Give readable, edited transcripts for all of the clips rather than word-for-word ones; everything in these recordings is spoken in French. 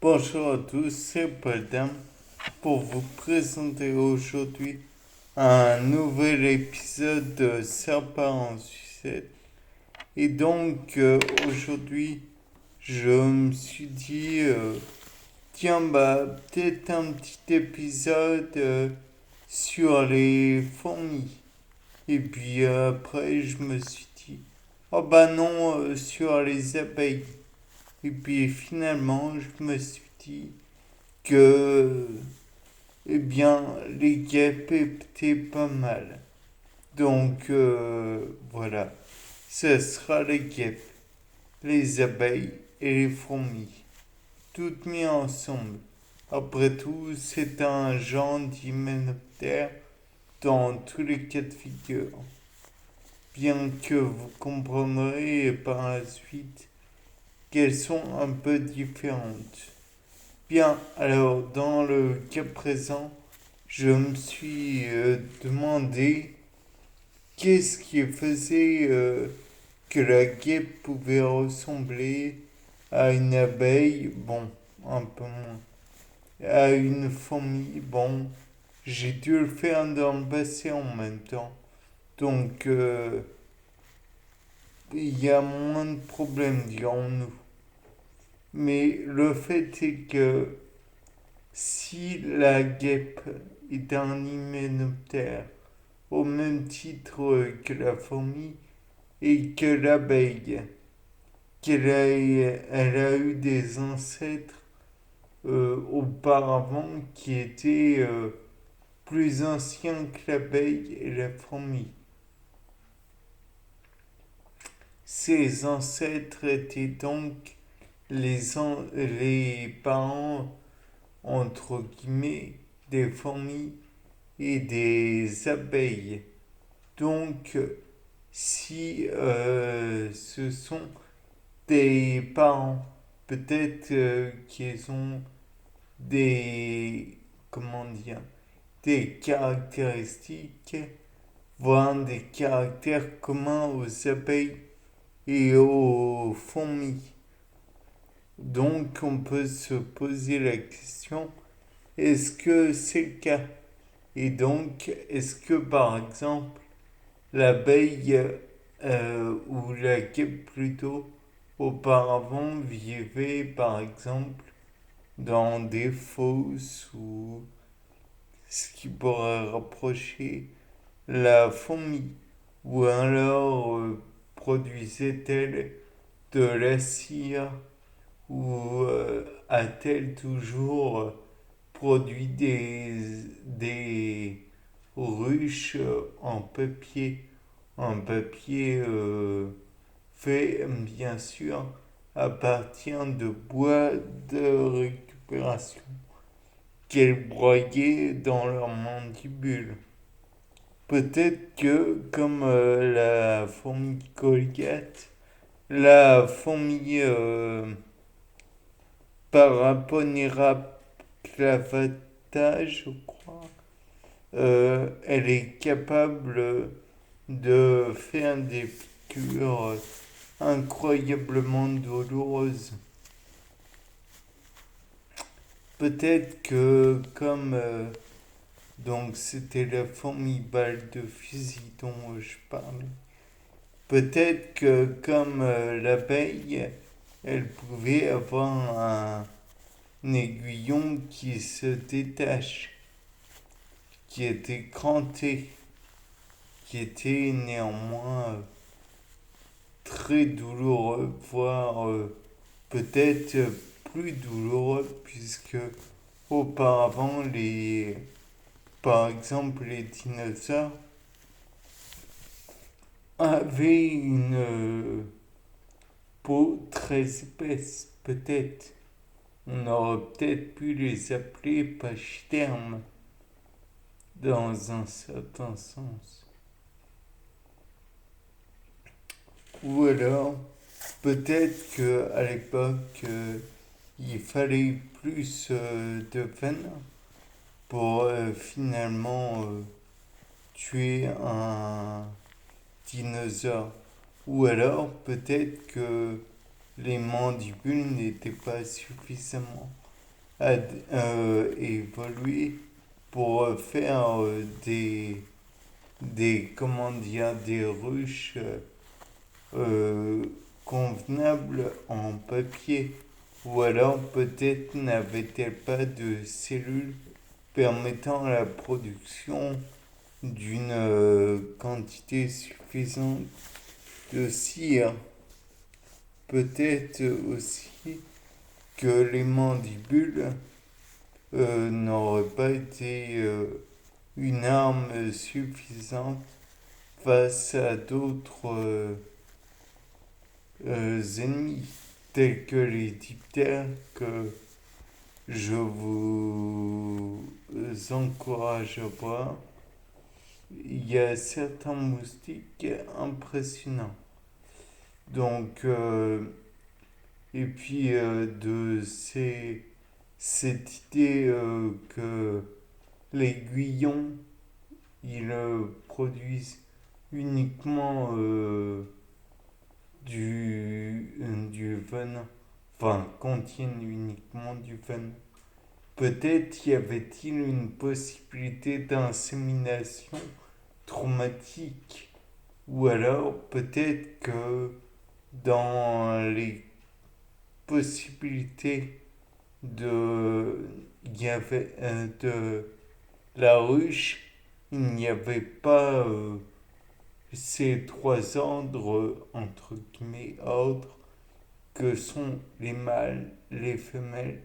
Bonjour à tous, c'est Paul pour vous présenter aujourd'hui un nouvel épisode de Serpent en sucette. Et donc aujourd'hui, je me suis dit, tiens, peut-être un petit épisode sur les fourmis. Et puis après, je me suis dit, oh bah non, sur les abeilles. Et puis finalement, je me suis dit que, eh bien, les guêpes étaient pas mal. Donc, voilà, ce sera les guêpes, les abeilles et les fourmis, toutes mises ensemble. Après tout, c'est un genre d'hyménoptère dans tous les cas de figure. Bien que vous comprendrez par la suite qu'elles sont un peu différentes. Bien, alors dans le cas présent, je me suis demandé qu'est-ce qui faisait que la guêpe pouvait ressembler à une abeille, bon, un peu moins, à une fourmi, bon, j'ai dû le faire dans le passé en même temps. Donc, il y a moins de problèmes, dirons-nous. Mais le fait est que si la guêpe est un hyménoptère, au même titre que la fourmi et que l'abeille, elle a eu des ancêtres auparavant qui étaient plus anciens que l'abeille et la fourmi. Ces ancêtres étaient donc les parents, entre guillemets, des fourmis et des abeilles. Donc, si ce sont des parents, peut-être qu'ils ont des, comment dire, des caractéristiques, voire des caractères communs aux abeilles et aux fourmis. Donc, on peut se poser la question, est-ce que c'est le cas? Et donc, est-ce que par exemple, l'abeille ou la guêpe plutôt, auparavant vivait par exemple dans des fosses ou ce qui pourrait rapprocher la fourmi, ou alors produisait-elle de la cire, ou a-t-elle toujours produit des ruches en papier fait bien sûr à partir de bois de récupération qu'elles broyaient dans leur mandibule. Peut-être que, comme la fourmi Goliath, la fourmi Paraponera clavata, je crois, elle est capable de faire des piqûres incroyablement douloureuses. Peut-être que comme donc c'était la fourmi balle de fusil dont je parlais, peut-être que comme l'abeille, elle pouvait avoir un aiguillon qui se détache, qui était cranté, qui était néanmoins très douloureux, voire peut-être plus douloureux, puisque auparavant, par exemple, les dinosaures avaient une peau très épaisse, peut-être. On aurait peut-être pu les appeler pachydermes dans un certain sens. Ou alors, peut-être qu'à l'époque, il fallait plus de venin pour finalement tuer un dinosaure. Ou alors, peut-être que les mandibules n'étaient pas suffisamment évolué pour faire comment dire, des ruches euh, convenables en papier. Ou alors peut-être n'avait-elle pas de cellules permettant la production d'une quantité suffisante de cire. Peut-être aussi que les mandibules n'auraient pas été une arme suffisante face à d'autres ennemis, tels que les diptères que je vous encourage à voir. Il y a certains moustiques impressionnants. Donc, et puis cette idée que l'aiguillon, ils produisent uniquement du venin, enfin contiennent uniquement du venin. Peut-être y avait-il une possibilité d'insémination traumatique, ou alors peut-être que dans les possibilités de, il y avait, de la ruche, il n'y avait pas ces trois ordres, entre guillemets, ordres, que sont les mâles, les femelles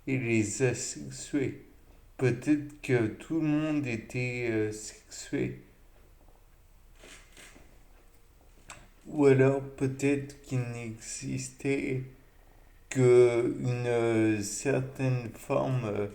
et les asexués. Peut-être que tout le monde était sexué. Ou alors peut-être qu'il n'existait qu'une certaine forme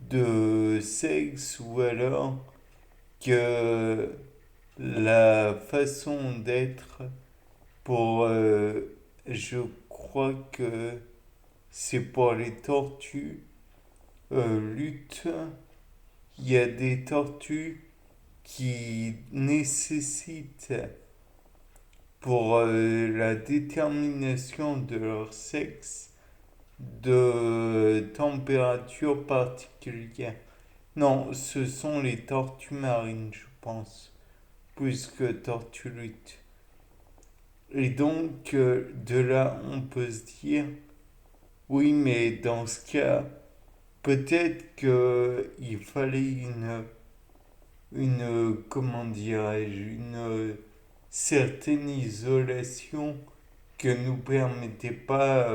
de sexe, ou alors que la façon d'être pour, je crois que c'est pour les tortues lutte, il y a des tortues qui nécessitent pour la détermination de leur sexe de température particulière. Non, ce sont les tortues marines, je pense, plus que tortues luttes. Et donc, de là, on peut se dire, oui, mais dans ce cas, peut-être qu'il fallait comment dirais-je, une certaine isolation que nous permettait pas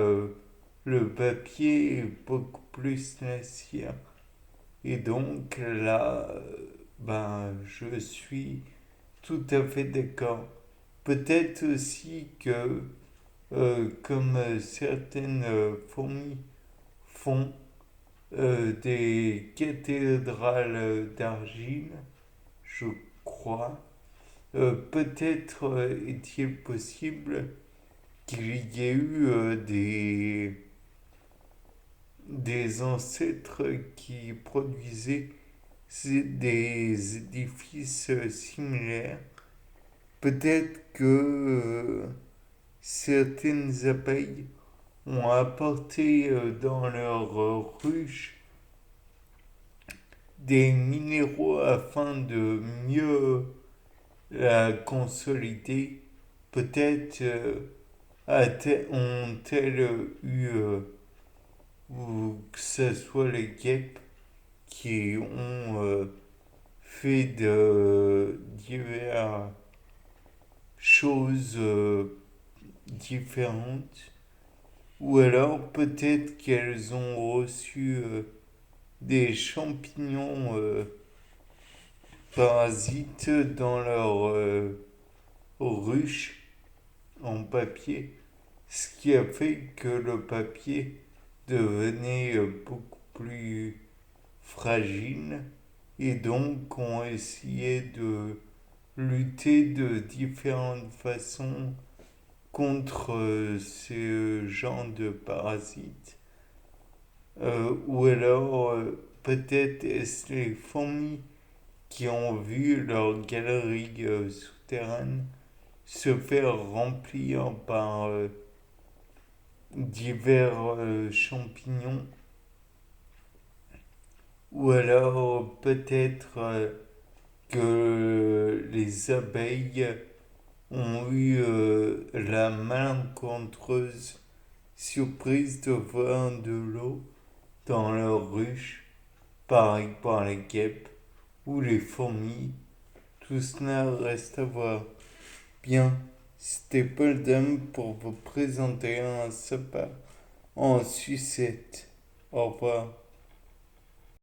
le papier et beaucoup plus la cire. Et donc là, ben, je suis tout à fait d'accord. Peut-être aussi que, comme certaines fourmis font des cathédrales d'argile, je crois, peut-être est-il possible qu'il y ait eu des ancêtres qui produisaient des édifices similaires. Peut-être que certaines abeilles ont apporté dans leur ruche des minéraux afin de mieux la consolider. Peut-être ont-elles eu, ou que ce soit les guêpes, qui ont fait de diverses choses différentes, ou alors peut-être qu'elles ont reçu des champignons parasites dans leur ruche en papier, ce qui a fait que le papier devenait beaucoup plus fragile, et donc on essayait de lutter de différentes façons contre ce genre de parasites. Ou alors peut-être est-ce les fourmis qui ont vu leur galerie souterraine se faire remplir par divers champignons Ou alors peut-être que les abeilles ont eu la malencontreuse surprise de voir de l'eau dans leur ruche, pareil pour les guêpes ou les fourmis. Tout cela reste à voir. Bien, c'était Paul Dame pour vous présenter un sapin en sucette. Au revoir.